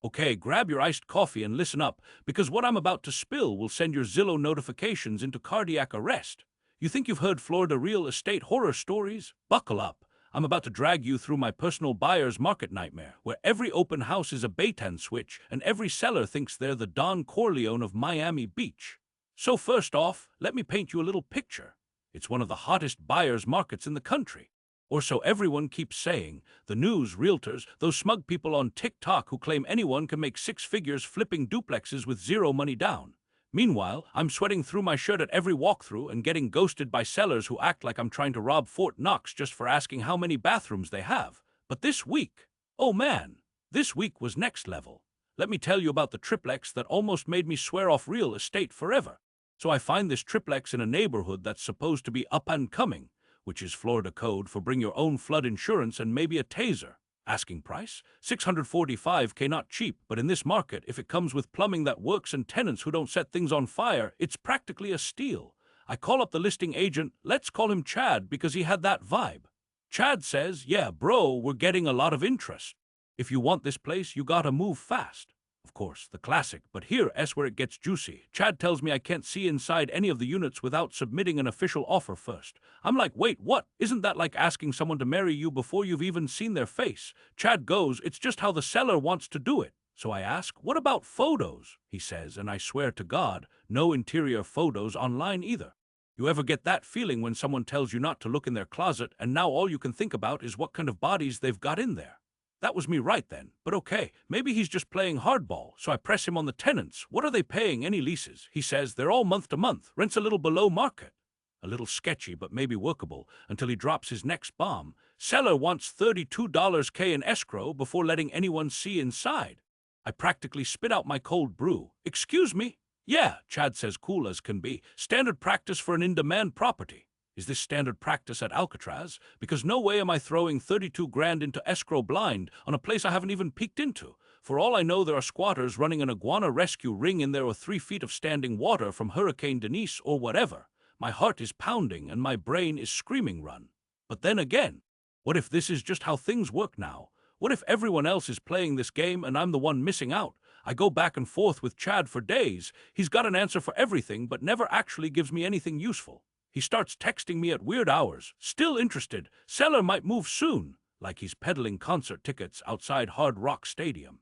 Okay, grab your iced coffee and listen up, because what I'm about to spill will send your Zillow notifications into cardiac arrest. You think you've heard Florida real estate horror stories? Buckle up. I'm about to drag you through my personal buyer's market nightmare, where every open house is a bait-and switch and every seller thinks they're the Don Corleone of Miami Beach. So first off, let me paint you a little picture. It's one of the hottest buyer's markets in the country. Or so everyone keeps saying. The news, realtors, those smug people on TikTok who claim anyone can make six figures flipping duplexes with zero money down. Meanwhile, I'm sweating through my shirt at every walkthrough and getting ghosted by sellers who act like I'm trying to rob Fort Knox just for asking how many bathrooms they have. But this week, oh man, this week was next level. Let me tell you about the triplex that almost made me swear off real estate forever. So I find this triplex in a neighborhood that's supposed to be up and coming, which is Florida code for bring your own flood insurance and maybe a taser. Asking price? $645K, not cheap, but in this market, if it comes with plumbing that works and tenants who don't set things on fire, it's practically a steal. I call up the listing agent, let's call him Chad because he had that vibe. Chad says, yeah, bro, we're getting a lot of interest. If you want this place, you gotta move fast. Of course, the classic, but here's where it gets juicy. Chad tells me I can't see inside any of the units without submitting an official offer first. I'm like, wait, what? Isn't that like asking someone to marry you before you've even seen their face? Chad goes, it's just how the seller wants to do it. So I ask, what about photos? He says, and I swear to God, no interior photos online either. You ever get that feeling when someone tells you not to look in their closet and now all you can think about is what kind of bodies they've got in there? That was me right then, but okay, maybe he's just playing hardball, so I press him on the tenants. What are they paying, any leases? He says they're all month to month, rent's a little below market. A little sketchy, but maybe workable, until he drops his next bomb. Seller wants $32K in escrow before letting anyone see inside. I practically spit out my cold brew. Excuse me? Yeah, Chad says cool as can be. Standard practice for an in-demand property. Is this standard practice at Alcatraz? Because no way am I throwing 32 grand into escrow blind on a place I haven't even peeked into. For all I know, there are squatters running an iguana rescue ring in there with 3 feet of standing water from Hurricane Denise or whatever. My heart is pounding and my brain is screaming run. But then again, what if this is just how things work now? What if everyone else is playing this game and I'm the one missing out? I go back and forth with Chad for days. He's got an answer for everything but never actually gives me anything useful. He starts texting me at weird hours. Still interested. Seller might move soon. Like he's peddling concert tickets outside Hard Rock Stadium.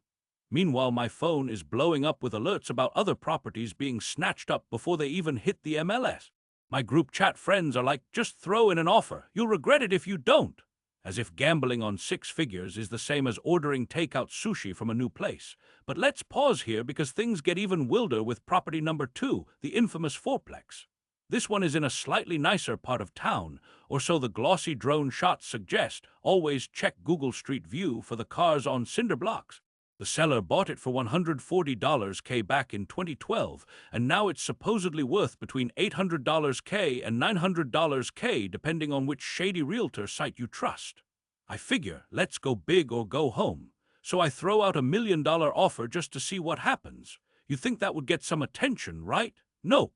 Meanwhile, my phone is blowing up with alerts about other properties being snatched up before they even hit the MLS. My group chat friends are like, just throw in an offer. You'll regret it if you don't. As if gambling on 6 figures is the same as ordering takeout sushi from a new place. But let's pause here because things get even wilder with property number 2, the infamous fourplex. This one is in a slightly nicer part of town, or so the glossy drone shots suggest. Always check Google Street View for the cars on cinder blocks. The seller bought it for $140K back in 2012, and now it's supposedly worth between $800K and $900K depending on which shady realtor site you trust. I figure, let's go big or go home. So I throw out $1 million offer just to see what happens. You think that would get some attention, right? Nope.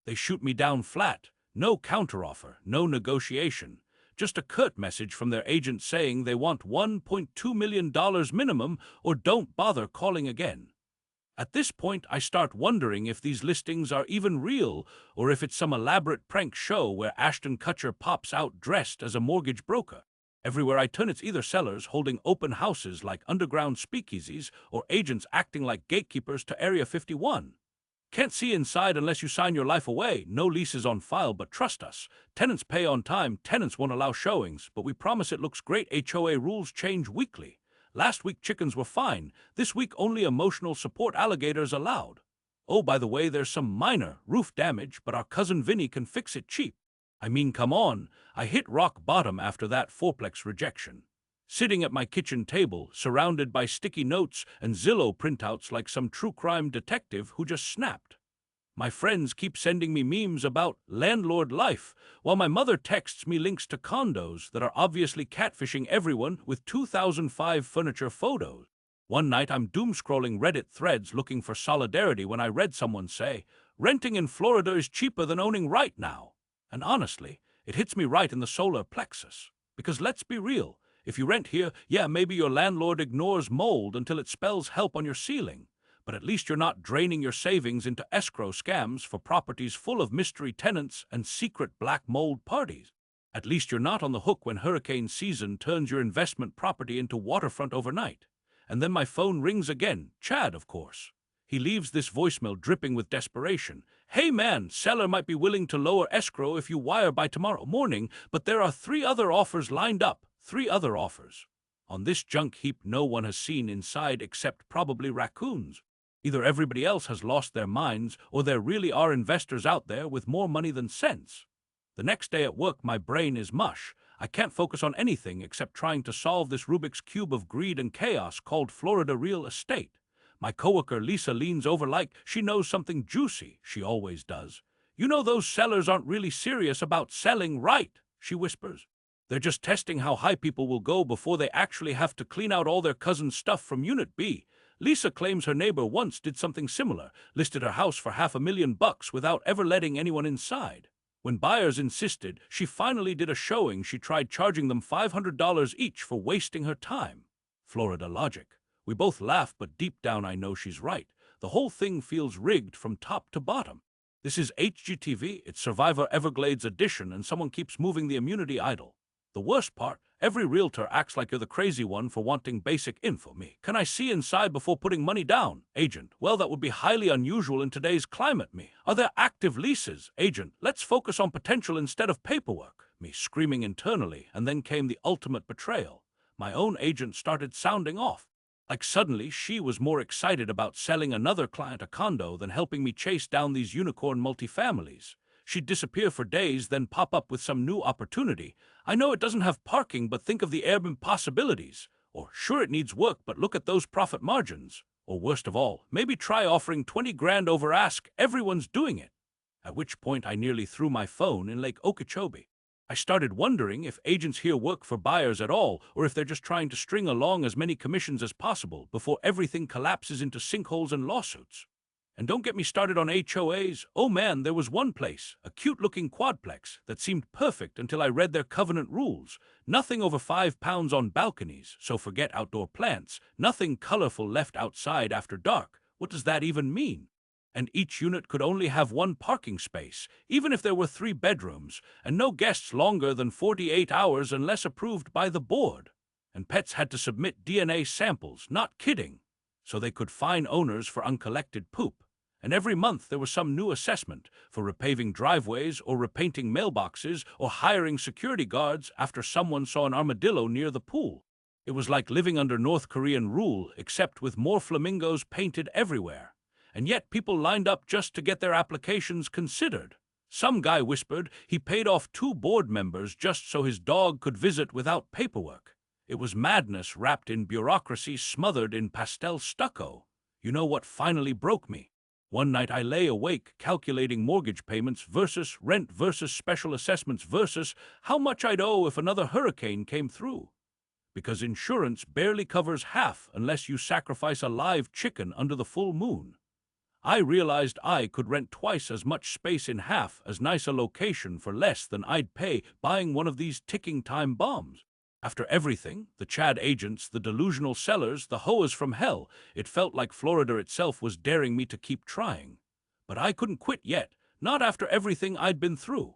They shoot me down flat. No counteroffer, no negotiation. Just a curt message from their agent saying they want $1.2 million minimum or don't bother calling again. At this point, I start wondering if these listings are even real or if it's some elaborate prank show where Ashton Kutcher pops out dressed as a mortgage broker. Everywhere I turn, it's either sellers holding open houses like underground speakeasies or agents acting like gatekeepers to Area 51. Can't see inside unless you sign your life away. No leases on file, but trust us. Tenants pay on time. Tenants won't allow showings, but we promise it looks great. HOA rules change weekly. Last week chickens were fine. This week only emotional support alligators allowed. Oh, by the way, there's some minor roof damage, but our cousin Vinny can fix it cheap. I mean, come on. I hit rock bottom after that fourplex rejection. Sitting at my kitchen table, surrounded by sticky notes and Zillow printouts like some true crime detective who just snapped. My friends keep sending me memes about landlord life, while my mother texts me links to condos that are obviously catfishing everyone with 2005 furniture photos. One night I'm doom-scrolling Reddit threads looking for solidarity when I read someone say, renting in Florida is cheaper than owning right now. And honestly, it hits me right in the solar plexus. Because let's be real, If you rent here, yeah, maybe your landlord ignores mold until it spells help on your ceiling. But at least you're not draining your savings into escrow scams for properties full of mystery tenants and secret black mold parties. At least you're not on the hook when hurricane season turns your investment property into waterfront overnight. And then my phone rings again. Chad, of course. He leaves this voicemail dripping with desperation. Hey man, seller might be willing to lower escrow if you wire by tomorrow morning, but there are 3 other offers lined up. 3 other offers. On this junk heap no one has seen inside except probably raccoons. Either everybody else has lost their minds, or there really are investors out there with more money than sense. The next day at work my brain is mush. I can't focus on anything except trying to solve this Rubik's Cube of greed and chaos called Florida Real Estate. My coworker Lisa leans over like she knows something juicy. She always does. You know those sellers aren't really serious about selling, right? She whispers. They're just testing how high people will go before they actually have to clean out all their cousin's stuff from Unit B. Lisa claims her neighbor once did something similar, listed her house for $500,000 without ever letting anyone inside. When buyers insisted, she finally did a showing. She tried charging them $500 each for wasting her time. Florida logic. We both laugh, but deep down I know she's right. The whole thing feels rigged from top to bottom. This is HGTV, it's Survivor Everglades edition, and someone keeps moving the immunity idol. The worst part, every realtor acts like you're the crazy one for wanting basic info. Me, can I see inside before putting money down? Agent, well, that would be highly unusual in today's climate. Me, are there active leases? Agent, let's focus on potential instead of paperwork. Me, screaming internally, and then came the ultimate betrayal. My own agent started sounding off. Like suddenly she was more excited about selling another client a condo than helping me chase down these unicorn multifamilies. She'd disappear for days, then pop up with some new opportunity. I know it doesn't have parking, but think of the urban possibilities. Or sure, it needs work, but look at those profit margins. Or worst of all, maybe try offering 20 grand over ask. Everyone's doing it. At which point I nearly threw my phone in Lake Okeechobee. I started wondering if agents here work for buyers at all, or if they're just trying to string along as many commissions as possible before everything collapses into sinkholes and lawsuits. And don't get me started on HOAs. Oh man, there was one place, a cute-looking quadplex, that seemed perfect until I read their covenant rules. Nothing over 5 pounds on balconies, so forget outdoor plants. Nothing colorful left outside after dark. What does that even mean? And each unit could only have 1 parking space, even if there were 3 bedrooms, and no guests longer than 48 hours unless approved by the board. And pets had to submit DNA samples, not kidding, so they could fine owners for uncollected poop. And every month there was some new assessment for repaving driveways or repainting mailboxes or hiring security guards after someone saw an armadillo near the pool. It was like living under North Korean rule, except with more flamingos painted everywhere. And yet people lined up just to get their applications considered. Some guy whispered he paid off 2 board members just so his dog could visit without paperwork. It was madness wrapped in bureaucracy, smothered in pastel stucco. You know what finally broke me? One night I lay awake calculating mortgage payments versus rent versus special assessments versus how much I'd owe if another hurricane came through. Because insurance barely covers half unless you sacrifice a live chicken under the full moon. I realized I could rent twice as much space in half as nice a location for less than I'd pay buying one of these ticking time bombs. After everything, the Chad agents, the delusional sellers, the HOAs from hell, it felt like Florida itself was daring me to keep trying. But I couldn't quit yet, not after everything I'd been through.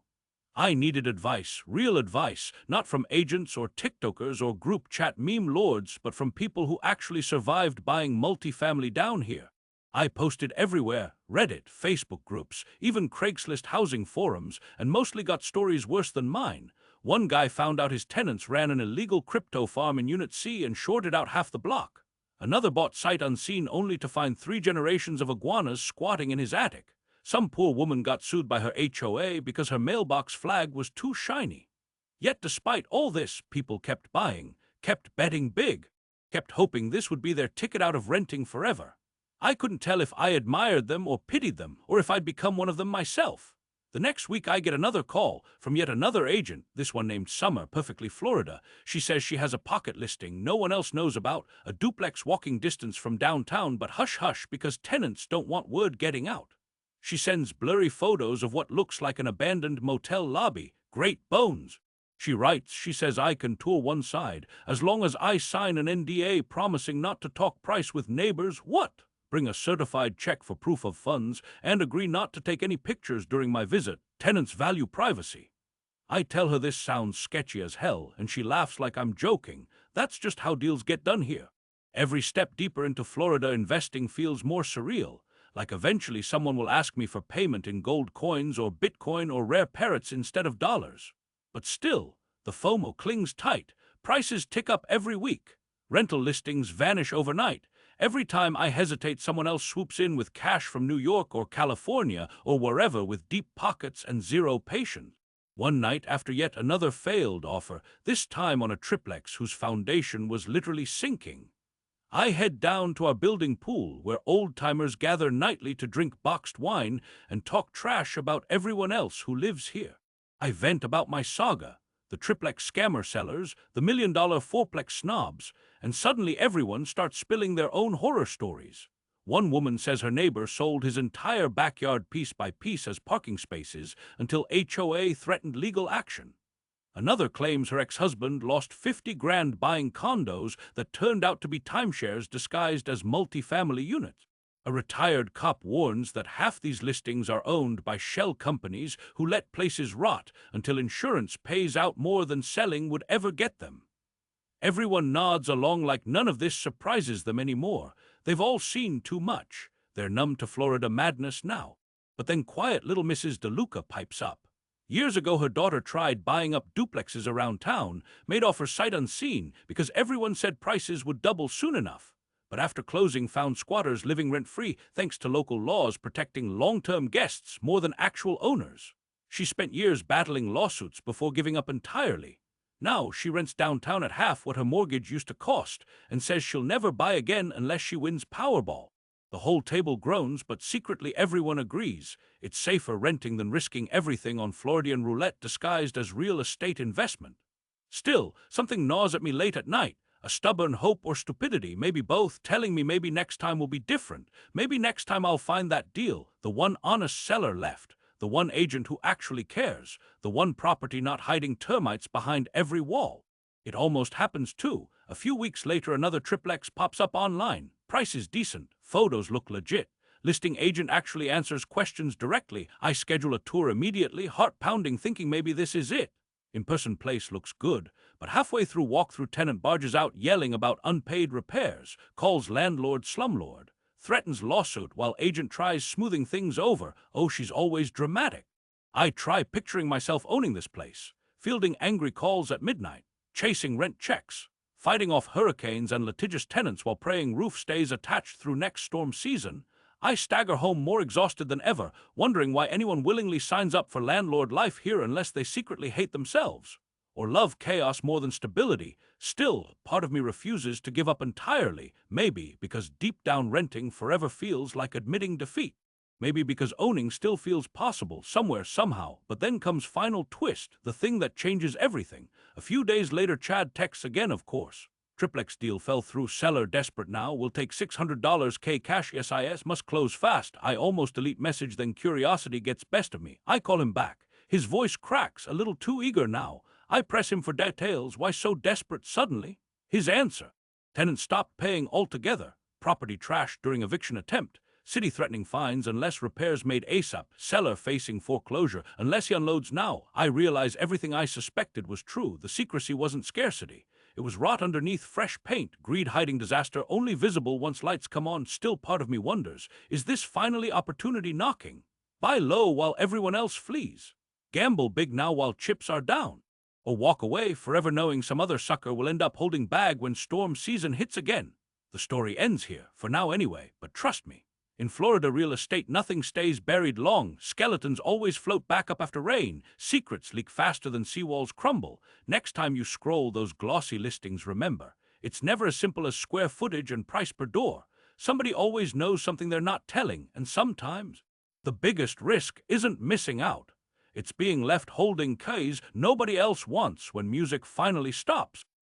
I needed advice, real advice, not from agents or TikTokers or group chat meme lords, but from people who actually survived buying multifamily down here. I posted everywhere, Reddit, Facebook groups, even Craigslist housing forums, and mostly got stories worse than mine. One guy found out his tenants ran an illegal crypto farm in Unit C and shorted out half the block. Another bought sight unseen only to find 3 generations of iguanas squatting in his attic. Some poor woman got sued by her HOA because her mailbox flag was too shiny. Yet despite all this, people kept buying, kept betting big, kept hoping this would be their ticket out of renting forever. I couldn't tell if I admired them or pitied them, or if I'd become one of them myself. The next week I get another call from yet another agent, this one named Summer, perfectly Florida. She says she has a pocket listing no one else knows about, a duplex walking distance from downtown, but hush-hush because tenants don't want word getting out. She sends blurry photos of what looks like an abandoned motel lobby. Great bones. She writes, she says I can tour one side, as long as I sign an NDA promising not to talk price with neighbors. What? Bring a certified check for proof of funds, and agree not to take any pictures during my visit. Tenants value privacy. I tell her this sounds sketchy as hell, and she laughs like I'm joking. That's just how deals get done here. Every step deeper into Florida investing feels more surreal, like eventually someone will ask me for payment in gold coins or Bitcoin or rare parrots instead of dollars. But still, the FOMO clings tight. Prices tick up every week. Rental listings vanish overnight. Every time I hesitate, someone else swoops in with cash from New York or California or wherever with deep pockets and zero patience. One night after yet another failed offer, this time on a triplex whose foundation was literally sinking. I head down to our building pool, where old-timers gather nightly to drink boxed wine and talk trash about everyone else who lives here. I vent about my saga, the triplex scammer sellers, the million-dollar fourplex snobs, and suddenly everyone starts spilling their own horror stories. One woman says her neighbor sold his entire backyard piece by piece as parking spaces until HOA threatened legal action. Another claims her ex-husband lost 50 grand buying condos that turned out to be timeshares disguised as multi-family units. A retired cop warns that half these listings are owned by shell companies who let places rot until insurance pays out more than selling would ever get them. Everyone nods along like none of this surprises them anymore. They've all seen too much. They're numb to Florida madness now. But then quiet little Mrs. DeLuca pipes up. Years ago, her daughter tried buying up duplexes around town, made offers sight unseen because everyone said prices would double soon enough. But after closing, found squatters living rent-free thanks to local laws protecting long-term guests more than actual owners. She spent years battling lawsuits before giving up entirely. Now she rents downtown at half what her mortgage used to cost and says she'll never buy again unless she wins Powerball. The whole table groans, but secretly everyone agrees. It's safer renting than risking everything on Floridian roulette disguised as real estate investment. Still, something gnaws at me late at night. A stubborn hope or stupidity, maybe both, telling me maybe next time will be different. Maybe next time I'll find that deal, the one honest seller left, the one agent who actually cares, the one property not hiding termites behind every wall. It almost happens too. A few weeks later, another triplex pops up online. Price is decent, photos look legit. Listing agent actually answers questions directly. I schedule a tour immediately, heart-pounding, thinking maybe this is it. In-person place looks good, but halfway through walkthrough, tenant barges out yelling about unpaid repairs, calls landlord slumlord, threatens lawsuit while agent tries smoothing things over. Oh, she's always dramatic. I try picturing myself owning this place, fielding angry calls at midnight, chasing rent checks, fighting off hurricanes and litigious tenants while praying roof stays attached through next storm season. I stagger home more exhausted than ever, wondering why anyone willingly signs up for landlord life here unless they secretly hate themselves or love chaos more than stability. Still, part of me refuses to give up entirely, maybe because deep down renting forever feels like admitting defeat. Maybe because owning still feels possible somewhere, somehow. But then comes final twist, the thing that changes everything. A few days later, Chad texts again, of course. Triplex deal fell through, seller desperate now, will take $600 K cash, SIS, must close fast. I almost delete message, then curiosity gets best of me. I call him back. His voice cracks, a little too eager now. I press him for details. Why so desperate suddenly? His answer: tenant stopped paying altogether. Property trashed during eviction attempt. City threatening fines unless repairs made ASAP. Seller facing foreclosure unless he unloads now. I realize everything I suspected was true. The secrecy wasn't scarcity. It was rot underneath fresh paint. Greed hiding disaster, only visible once lights come on. Still, part of me wonders, is this finally opportunity knocking? Buy low while everyone else flees. Gamble big now while chips are down. Or walk away, forever knowing some other sucker will end up holding bag when storm season hits again. The story ends here, for now anyway, but trust me, in Florida real estate nothing stays buried long. Skeletons always float back up after rain. Secrets leak faster than seawalls crumble. Next time you scroll those glossy listings, remember, it's never as simple as square footage and price per door. Somebody always knows something they're not telling, and sometimes the biggest risk isn't missing out. It's being left holding keys nobody else wants when music finally stops.